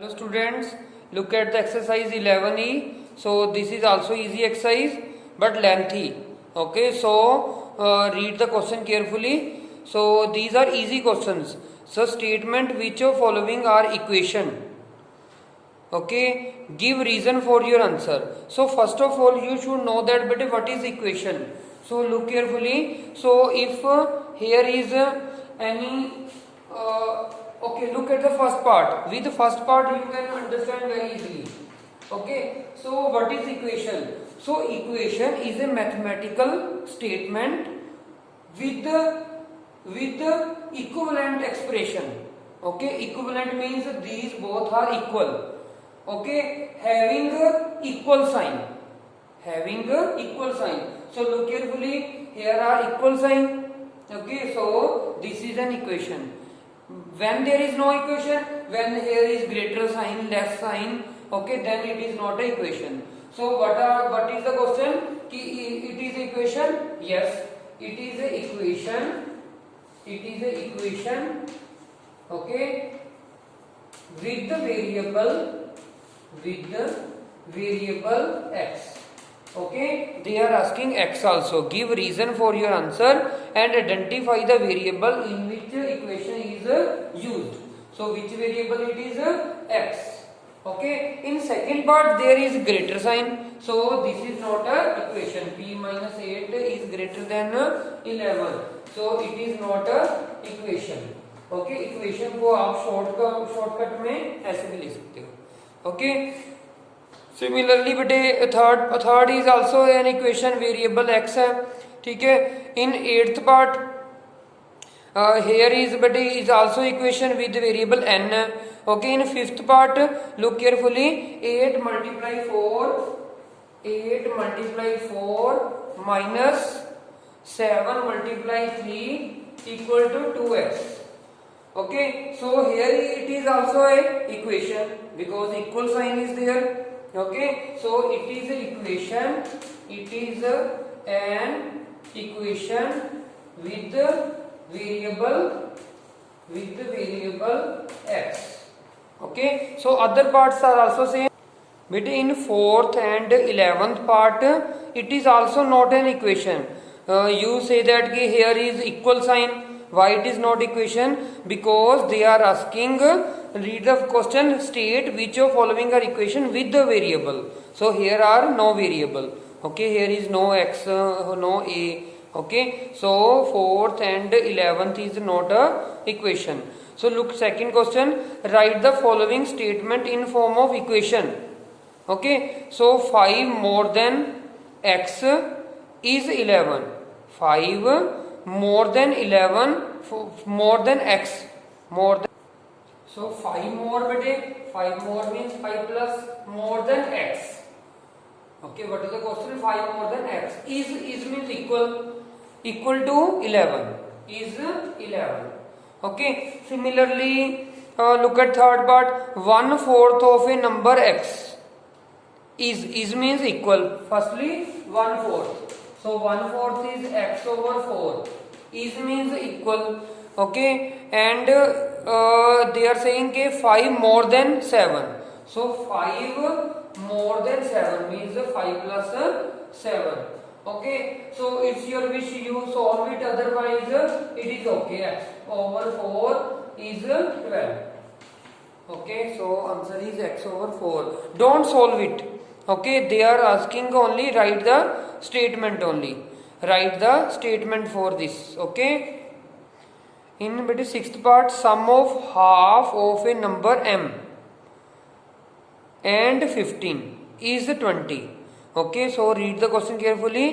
Hello students, look at the exercise 11e. So this is also easy exercise but lengthy. Okay, so read the question carefully. So these are easy questions. So statement which of following are equation. Okay, give reason for your answer. So first of all you should know that but what is equation. So look carefully. So if here is any okay, look at the first part. With the first part you can understand very easily. Okay, so what is equation? So equation is a mathematical statement with the equivalent expression. Okay, equivalent means these both are equal. Okay, having equal sign. Having equal sign. So look carefully. Here are equal sign. Okay, so this is an equation. When there is no equation, when here is greater sign, less sign, okay, then it is not a equation. So what is the question? It is equation? Yes, it is a equation. It is a equation. Okay, with the variable x. Okay, they are asking x also. Give reason for your answer and identify the variable in which equation is used. So which variable it is? X. Okay, in second part there is greater sign. So this is not a equation. P minus 8 is greater than 11. So it is not a equation. Okay, equation को आप shortcut में ऐसे भी लिख सकते हो. Okay, similarly बेटे third is also an equation, variable x है. ठीक है. In eighth part here is बेटे is also equation with variable n. Okay, in fifth part look carefully. 8 multiply 4 minus 7 multiply 3 equal to 2x. Okay, so here it is also a equation because equal sign is there. Okay, so it is a equation. It is an equation with the variable x. Okay, so other parts are also same. But in fourth and 11th part it is also not an equation. You say that here is equal sign. Why it is not equation? Because they are asking, read the question, state which of following are equation with the variable. So here are no variable. Okay, here is no x, no a. Okay, so 4th and 11th is not a equation. So look, second question, write the following statement in form of equation. Okay, so 5 more than x is 11. 5 more than 11 more than x more than. So 5 more bete, 5 more means 5 plus more than x. Okay, what is the question? 5 more than x is means equal to 11 is 11. Okay, similarly look at third part. 1/4 of a number x is means equal. Firstly 1/4. So 1/4 is x over 4. Is means equal. Okay, and they are saying ke 5 more than 7. So 5 more than 7 means 5 plus 7. Okay, so it's your wish, you solve it, otherwise it is okay. X over 4 is 12. Okay, so answer is x over 4. Don't solve it. Okay, they are asking only write the statement only. Write the statement for this. Okay, in bit sixth part, sum of half of a number m and 15 is 20. Okay, so read the question carefully.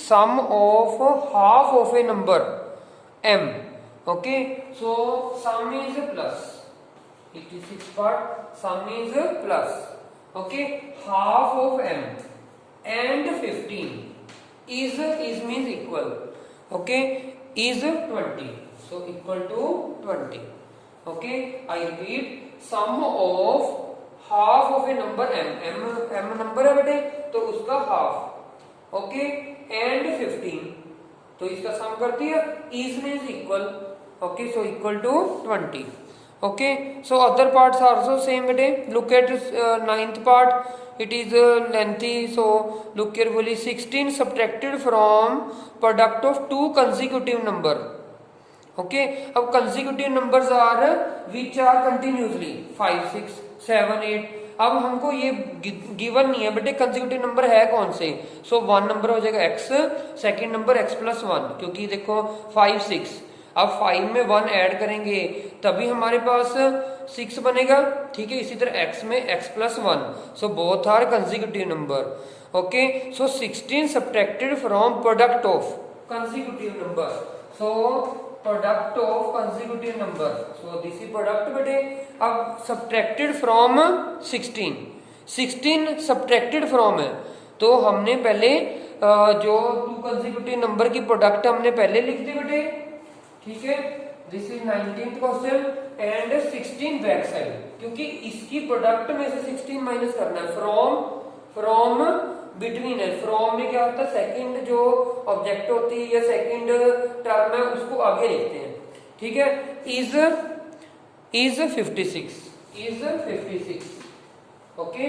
Sum of half of a number m. Okay, so sum is plus. It is sixth part, sum is plus. Okay, half of m and 15 is means equal. Okay, is 20. So equal to 20. Okay, I repeat, sum of half of a number m number है बेटे, तो उसका half. Okay, and 15, तो इसका सम कर दिया. is means equal. Okay, so equal to 20. Okay, so other parts are also same bete. Look at ninth part. It is lengthy, so look carefully. 16 subtracted from product of two consecutive number. Okay, अब consecutive numbers are which are continuously 5 6 7 8. अब हमको ये given नहीं है बेटे consecutive number है कौन से, सो वन नंबर हो जाएगा x, second number x plus one, क्योंकि देखो 5 6, अब 5 में 1 ऐड करेंगे तभी हमारे पास 6 बनेगा, ठीक है। इसी तरह x में x plus one, so both are consecutive number. Okay, so 16 subtracted from product of consecutive number, so product of consecutive number, so this is product बेटे। अब सब्ट्रैक्टेड फ्रॉम 16 सब्ट्रैक्टेड फ्रॉम है, तो हमने पहले जो टू कंसेक्यूटिव नंबर की product हमने पहले लिख दी बेटे, ठीक है। This is 19th question and 16 back side, क्योंकि इसकी प्रोडक्ट में से 16 माइनस करना है। फ्रॉम बिटवीन है, फ्रॉम में क्या होता है सेकंड जो ऑब्जेक्ट होती है या सेकंड टर्म है उसको आगे लिखते हैं, ठीक है। Is 56 okay.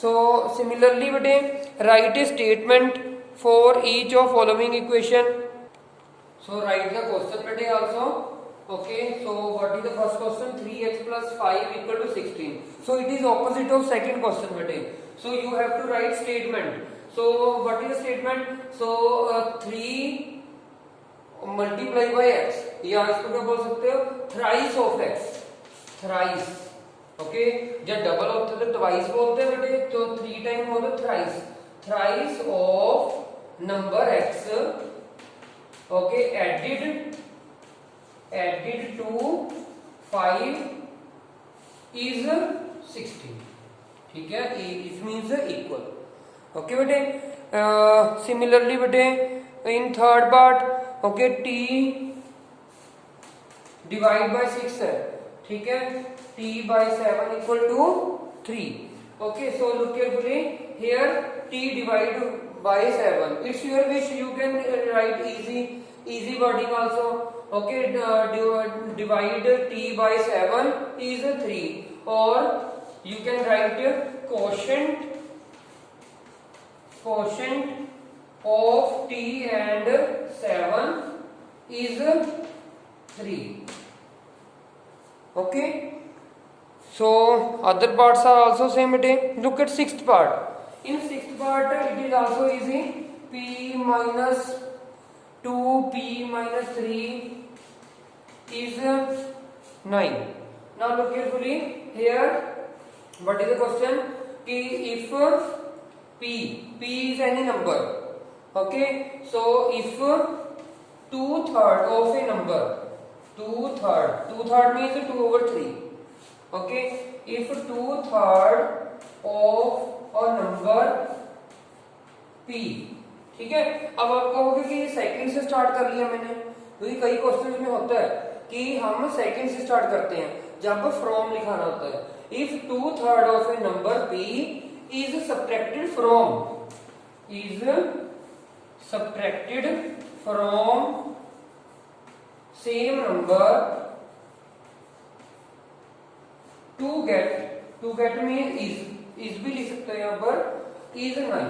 सो सिमिलरली बेटे write a statement for each of following equation, so write the question बेटे also. Okay, so what is the first question, 3x plus 5 equal to 16, so it is opposite of second question बेटे, so you have to write statement। so what is the statement, so 3 multiply by x, या इसको क्या बोल सकते हो thrice of x, thrice। Okay, जब double होते तो ट्वाइस बोलते हैं बेटे, तो 3 टाइम होगा thrice of number x, okay, added to 5 is 16, ठीक है। इट मीन्स इक्वल, ओके बेटे। सिमिलरली बेटे in third part, okay, t divide by 6 है, ठीक है, t by 7 equal to 3। okay, so look carefully here, t divide by 7, it's your wish, you can write easy wording also। okay, divide t by 7 is 3, or you can write quotient of t and 7 is 3। okay, so other parts are also same bete। look at sixth part, in sixth part it is also easy, p minus 2 p minus 3 is 9। now look carefully here, what is the question ki if p is any number, okay, so if 2/3 of a number, 2/3 means 2/3, okay, if 2/3 of a number p, ठीक है। अब आप कहोगे कि second से start कर लिया मैंने, क्योंकि कई क्वेश्चन में होता है कि हम सेकंड से स्टार्ट करते हैं जब फ्रॉम लिखाना होता है। If 2/3 of a number p is subtracted from same number to get mean is भी लिख सकते हैं यहाँ पर, is 9,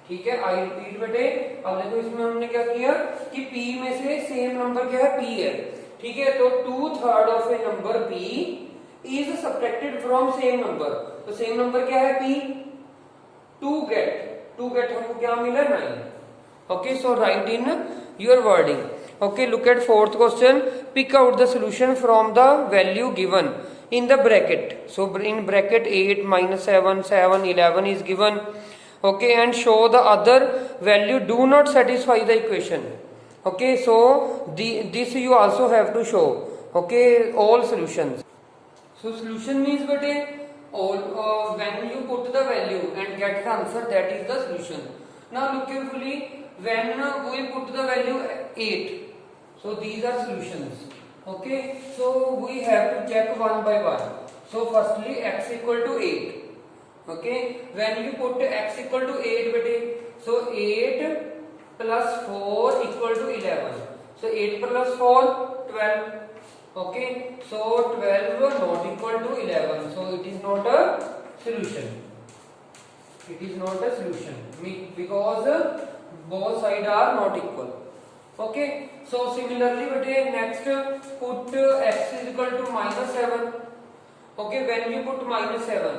ठीक है। आई रिपीट बेटे, अब देखो इसमें हमने क्या किया कि p में से सेम नंबर क्या है, p है, ठीक है। तो 2/3 of a number p is subtracted from same number, तो सेम नंबर क्या है p, टू गेट हमको क्या मिला 9। Okay, so write in your wording. Okay, look at fourth question, pick out the solution from the value given in the bracket, so in bracket 8 minus 7 7 11 is given, okay, and show the other value do not satisfy the equation। okay, so this you also have to show, okay, all solutions। so solution means bete all when you put the value and get the answer, that is the solution। now look carefully, when we put the value 8, so these are solutions। okay, so we have to check one by one। so firstly x equal to 8, okay, when you put x equal to 8 bete, so 8 plus 4 equal to 11, so 8 plus 4 12, Okay, so 12 not equal to 11, so it is not a solution. It is not a solution because both sides are not equal. Okay, so similarly bete next put x is equal to -7. Okay, when you put -7,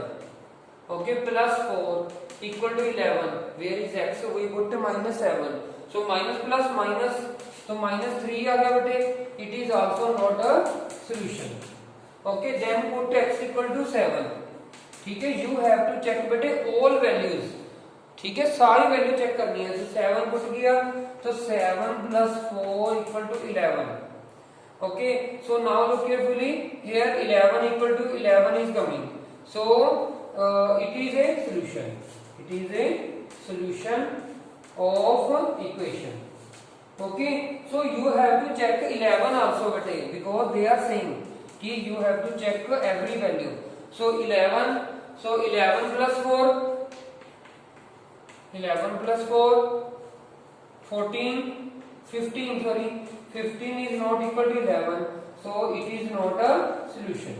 okay, plus 4 equal to 11, where is x? So we put -7, so minus plus minus, so -3 आ गया बेटे, it is also not a solution. Okay, then put x equal to 7. ठीक है, you have to check बेटे all values. ठीक है, सारी value check करनी है. तो 7 पुट किया तो 7 plus 4 equal to 11. Okay, so now look carefully here, 11 equal to 11 is coming, so it is a solution. It is a solution of equation. Okay, so you have to check 11 also bete, because they are saying कि you have to check every value. So 11, so 11 plus 4, 11 plus 4, 14, 15, sorry, 15 is not equal to 11, so it is not a solution.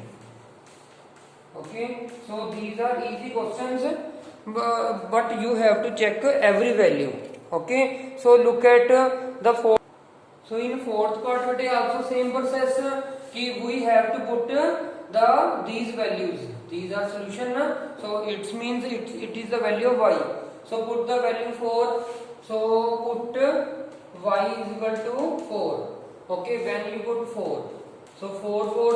Okay, so these are easy questions, but you have to check every value. Okay, so look at the fourth. So in fourth part bete also same process कि we have to put these values. These are solution na, so it means it is the value of y. So put the value 4. So put y is equal to 4. Okay, when you put 4, so 4 for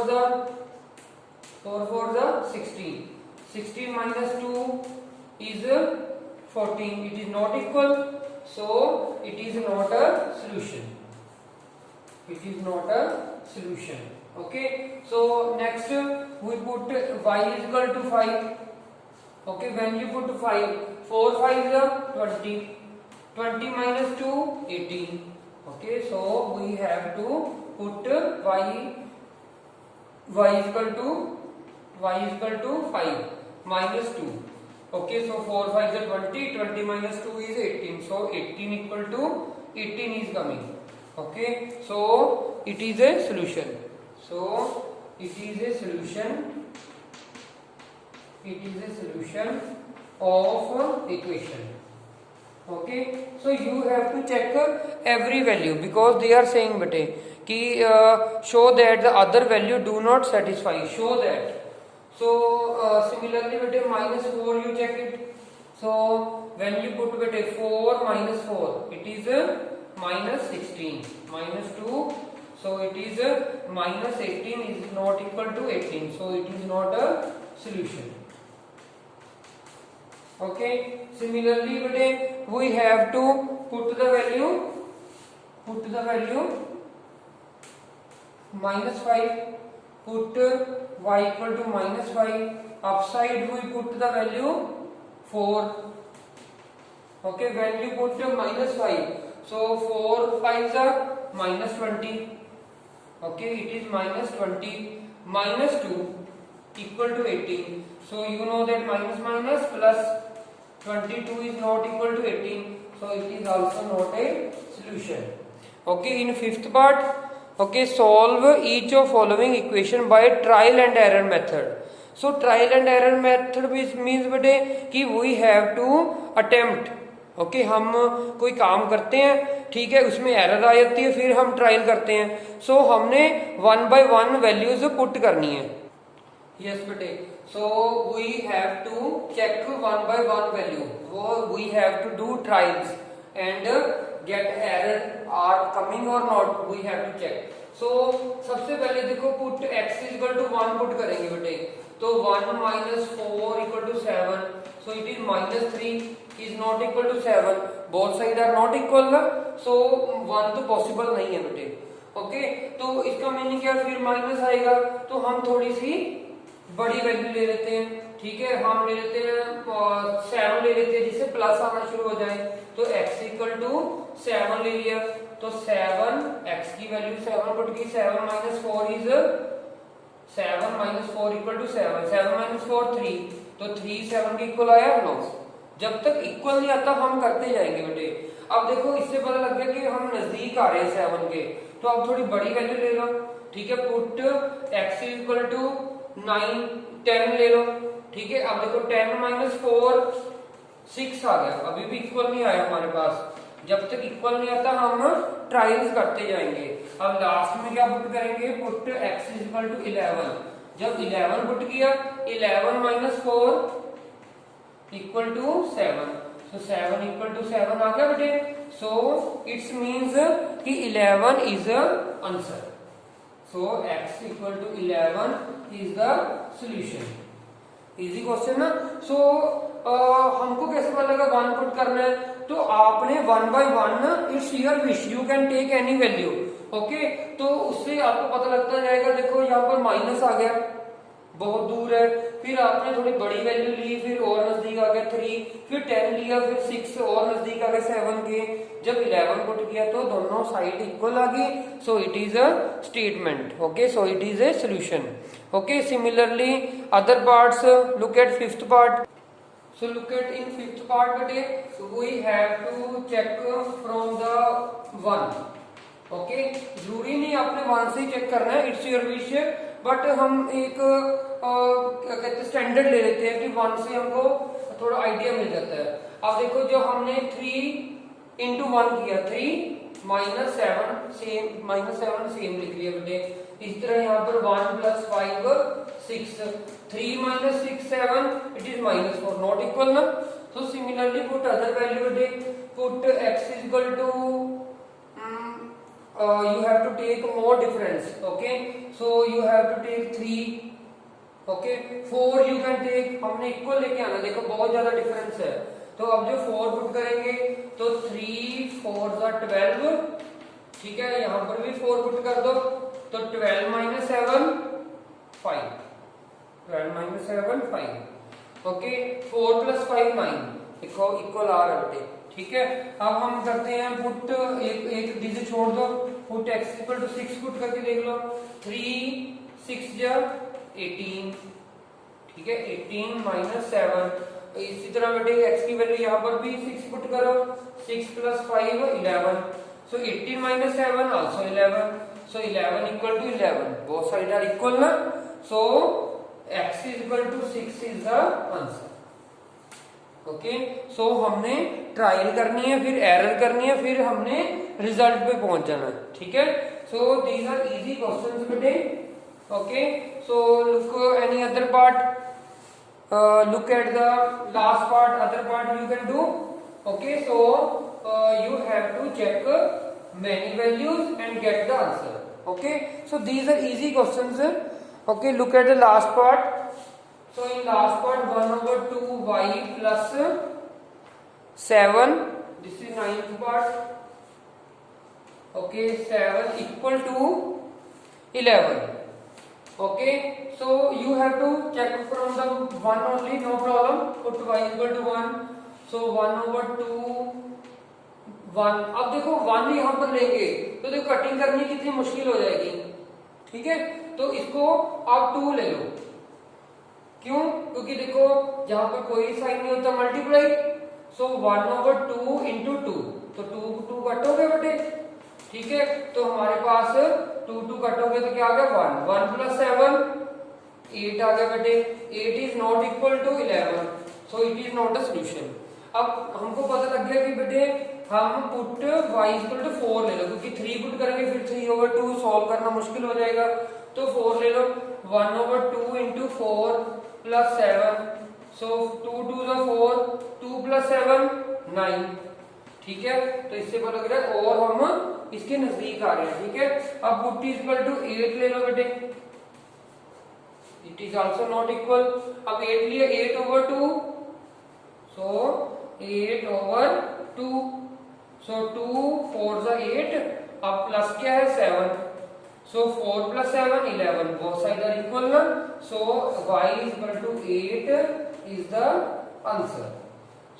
the 16. 16 minus 2 is 14. It is not equal, so it is not a solution. It is not a solution. Okay, so next we put y is equal to 5. Okay, when you put 5, 4 5 is 20. 20 minus 2, 18. Okay, so we have to put y is equal to 5 minus 2. Okay, so 4 5 is 20. 20 minus 2 is 18. So 18 equal to 18 is coming. Okay, so it is a solution. So it is a solution. It is a solution of equation. Okay, so you have to check every value, because they are saying bete कि show that the other value do not satisfy. Show that. So similarly bete -4 you check it. So when you put bete 4 minus 4, it is minus 16, minus 2, so it is minus 18 is not equal to 18, so it is not a solution. Okay, similarly bete we have to put the value -5, put y equal to -5, upside we put the value 4. Okay, when you put -5, so 4 5s are -20. Okay, it is -20. Minus 2 equal to 18. So you know that minus minus plus 22 is not equal to 18. So it is also not a solution. Okay, in fifth part, okay, solve each of following equation by trial and error method. So trial and error method means bete कि we have to attempt. Okay, हम कोई काम करते हैं, ठीक है, उसमें error आ जाती है, फिर हम ट्रायल करते हैं. सो हमने 1 by 1 वैल्यूज पुट करनी है. यस बेटे, so we have to check 1 by 1 value. वो we have to do trials and get error are coming or not, we have to check. So सबसे पहले देखो, put x is equal to 1 put करेंगे बेटे, तो 1 minus 4 equal to 7, so it is -3 is not equal to 7. both side are not equal ना, so 1 तो possible नहीं है बेटे. ओके, तो इसका मीनिंग क्या, फिर माइनस आएगा, तो हम थोड़ी सी बड़ी वैल्यू ले लेते हैं. ठीक है, हम ले लेते हैं 7 ले लेते हैं, जिससे प्लस आना शुरू हो जाए. तो x इक्वल टू 7 ले लिया, तो 7 x की वैल्यू 7 पुट की, 7 minus 4 is 7 minus 4 equal to 7. 7 minus 4 3, तो 3 7 के इक्वल आया 9. जब तक इक्वल नहीं आता हम करते जाएंगे बेटे. अब देखो, इससे पता लग गया कि हम नजदीक आ रहे हैं 7 के, तो अब थोड़ी बड़ी वैल्यू ले लो. ठीक है, पुट x इक्वल टू 9 10 ले लो, ठीक है। अब देखो 10 माइनस 4 6 आ गया, अभी भी इक्वल नहीं आया हमारे पास। जब तक इक्वल नहीं आता हम ट्रायल्स करते जाएंगे। अब लास्ट में क्या पुट करेंगे, पुट x इक्वल टू 11। जब 11 पुट किया, 11 minus 4 equal to 7, so 7 equal to 7 आ गया बेटे। सो इट्स मीन्स कि 11 is a answer. So x equal to 11 is the solution. Easy question ना। सो हमको कैसे पता लगा 1 पुट करना है, तो आपने 1 by 1 it's your wish, you can take any value, okay. तो उससे आपको पता लगता जाएगा। देखो यहाँ पर माइनस आ गया, बहुत दूर है, फिर आपने थोड़ी बड़ी वैल्यू ली, फिर और नजदीक आ गया 3, फिर 10 लिया, फिर 6 और नजदीक आ गया 7 के। जब 11 पुट किया तो दोनों साइड इक्वल आ गई, सो it is a statement, okay. So it is a solution, okay। Similarly other parts, look at fifth part. So look at in fifth part today we have to check from the 1, okay। जरूरी नहीं आपने 1 से ही check करना है, it's your wish, but हम एक क्या कहते हैं स्टैंडर्ड ले लेते हैं कि 1 से हमको थोड़ा आइडिया मिल जाता है। अब देखो जो हमने 3 into 1 किया, 3 माइनस 7 सेम लिख लिया बेटे। इस तरह यहाँ पर 1 plus 5 6, 3 minus 6 7, it is minus 4, not equal ना। So similarly put other value बेटे, put x is equal to you have to take more difference, okay। so you have to take 3, okay। 4 you can take, हमने equal लेके आना, देखो बहुत ज्यादा difference है। तो अब जो 4 पुट करेंगे तो 3 4 12, ठीक है। यहाँ पर भी 4 पुट कर दो तो 12 minus 7 5, 12 minus 7 5, okay. 4 plus 5 9, equal आ रहा है, ठीक है। अब हम करते हैं पुट, एक डिजिट छोड़ दो, put x equal to 6 put करके देख लो। 3 6 जा 18, ठीक है। 18 माइनस 7, इसी तरह बेटे x की वैल्यू यहाँ पर भी 6 पुट करो, 6 plus 5 11, so 18 minus 7 also 11, so 11 equal to 11, both side are equal ना। So x is equal to 6 is the answer, okay. So हमने ट्रायल करनी है, फिर एरर करनी है, फिर हमने रिजल्ट पे पहुंच जाना है, ठीक है। So these are easy questions बेटे, okay. So look any other part, look at the last part, other part you can do, okay। So you have to check many values and get the answer, okay। So these are easy questions, okay। Look at the last part. So in last part 1/2y plus 7, this is 9th part, okay। 7 equal to 11, okay। So you have to check from the 1 only, no problem, put y equal to 1, so 1/2 1। अब देखो 1 यहाँ पर लेंगे तो देखो cutting करनी कितनी मुश्किल हो जाएगी, ठीक है। तो इसको आप 2 ले लो, क्यों, क्योंकि देखो यहाँ पर कोई साइन नहीं होता, मल्टीप्लाई, सो 1/2 इंटू 2, तो 2 कटोगे बेटे, ठीक है। तो हमारे पास 2 कटोगे तो क्या आ गया 1 प्लस 7 8 आ गया बेटे। 8 is not equal to 11, so it is not a solution. अब हमको पता लग गया कि बेटे हम पुट y इक्वल टू 4 ले लो, क्योंकि 3 पुट करेंगे फिर 3/2 सॉल्व करना मुश्किल हो जाएगा, तो 4 ले लो। 1/2 इंटू 4 प्लस 7, सो 2 2 4, 2 प्लस 7 9, ठीक है। तो इससे पता लग रहा है और हम इसके नजदीक आ रहे हैं, ठीक है। अब पुट इज इक्वल टू 8 ले लो बेटे, it is also not equal. अब 8 लिया, 8/2, सो 8/2, सो 2 4 8, अब प्लस क्या है 7, so 4 plus 7 11, both side are equal ना। So y is equal to 8 is the answer.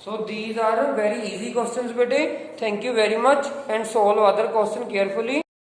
So these are very easy questions bete. Thank you very much and solve other question carefully.